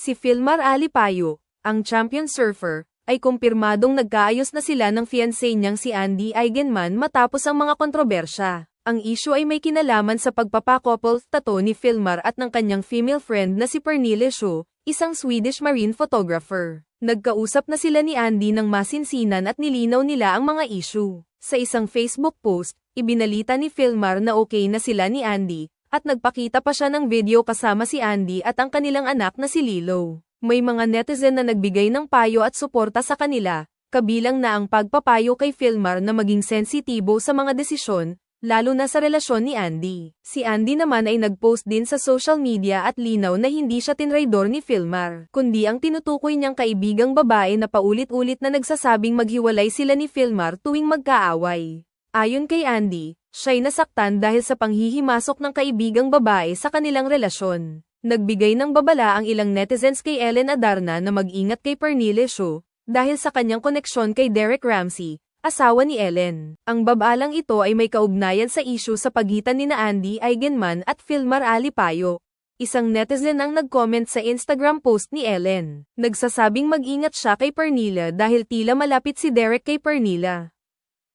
Si Filmar Alipayo, ang champion surfer, ay kumpirmadong nagkaayos na sila ng fiancé niyang si Andy Eigenman matapos ang mga kontrobersya. Ang issue ay may kinalaman sa pagpapakouple tato ni Filmar at ng kanyang female friend na si Pernille Sjöö, isang Swedish marine photographer. Nagkausap na sila ni Andy ng masinsinan at nilinaw nila ang mga issue. Sa isang Facebook post, ibinalita ni Filmar na okay na sila ni Andy, at nagpakita pa siya ng video kasama si Andy at ang kanilang anak na si Lilo. May mga netizen na nagbigay ng payo at suporta sa kanila, kabilang na ang pagpapayo kay Filmar na maging sensitibo sa mga desisyon, lalo na sa relasyon ni Andy. Si Andy naman ay nagpost din sa social media at linaw na hindi siya tinraidor ni Filmar, kundi ang tinutukoy niyang kaibigang babae na paulit-ulit na nagsasabing maghiwalay sila ni Filmar tuwing magkaaway. Ayon kay Andy, siya'y nasaktan dahil sa panghihimasok ng kaibigang babae sa kanilang relasyon. Nagbigay ng babala ang ilang netizens kay Ellen Adarna na mag-ingat kay Pernille Sjöö, dahil sa kanyang koneksyon kay Derek Ramsey, asawa ni Ellen. Ang babalang ito ay may kaugnayan sa issue sa pagitan ni Andy Eigenman at Filmar Alipayo. Isang netizen ang nag-comment sa Instagram post ni Ellen. Nagsasabing mag-ingat siya kay Pernille dahil tila malapit si Derek kay Pernille.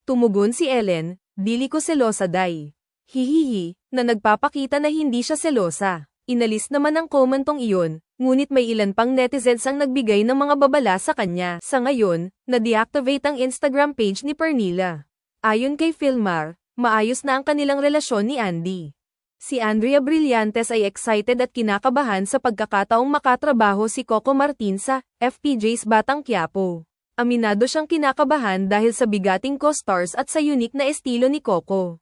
Tumugon si Ellen, "Dili ko selosa day. Hihihi," na nagpapakita na hindi siya selosa. Inalis naman ang komentong iyon, ngunit may ilan pang netizens ang nagbigay ng mga babala sa kanya. Sa ngayon, na-deactivate ang Instagram page ni Pernille. Ayon kay Filmar, maayos na ang kanilang relasyon ni Andy. Si Andrea Brillantes ay excited at kinakabahan sa pagkakataong makatrabaho si Coco Martin sa FPJ's Batang Quiapo. Aminado siyang kinakabahan dahil sa bigating co-stars at sa unique na estilo ni Coco.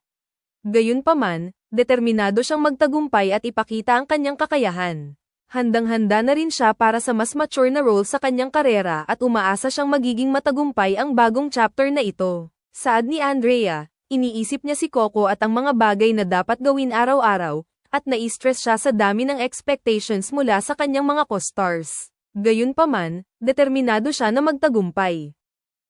Gayunpaman, determinado siyang magtagumpay at ipakita ang kanyang kakayahan. Handang-handa na rin siya para sa mas mature na role sa kanyang karera at umaasa siyang magiging matagumpay ang bagong chapter na ito. Saad ni Andrea, iniisip niya si Coco at ang mga bagay na dapat gawin araw-araw, at nai-stress siya sa dami ng expectations mula sa kanyang mga co-stars. Gayunpaman, determinado siya na magtagumpay.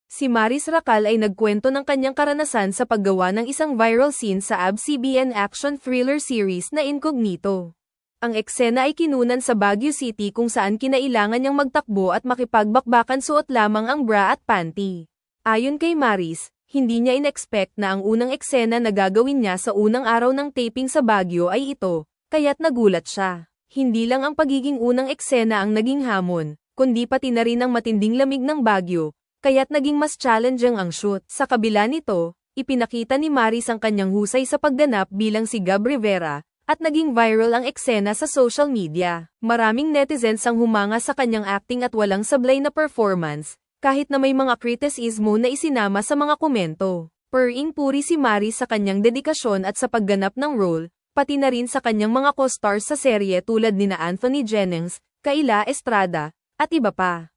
Si Maris Racal ay nagkwento ng kanyang karanasan sa paggawa ng isang viral scene sa ABS-CBN action thriller series na Incognito. Ang eksena ay kinunan sa Baguio City kung saan kinailangan niyang magtakbo at makipagbakbakan suot lamang ang bra at panty. Ayon kay Maris, hindi niya in-expect na ang unang eksena na gagawin niya sa unang araw ng taping sa Baguio ay ito, kaya't nagulat siya. Hindi lang ang pagiging unang eksena ang naging hamon, kundi pati na rin ang matinding lamig ng Baguio, kaya't naging mas challenging ang shoot. Sa kabila nito, ipinakita ni Maris ang kanyang husay sa pagganap bilang si Gab Rivera, at naging viral ang eksena sa social media. Maraming netizens ang humanga sa kanyang acting at walang sablay na performance, kahit na may mga kritisismo na isinama sa mga komento. Puri si Maris sa kanyang dedikasyon at sa pagganap ng role, pati na rin sa kanyang mga co-stars sa serye tulad nina Anthony Jennings, Kayla Estrada, at iba pa.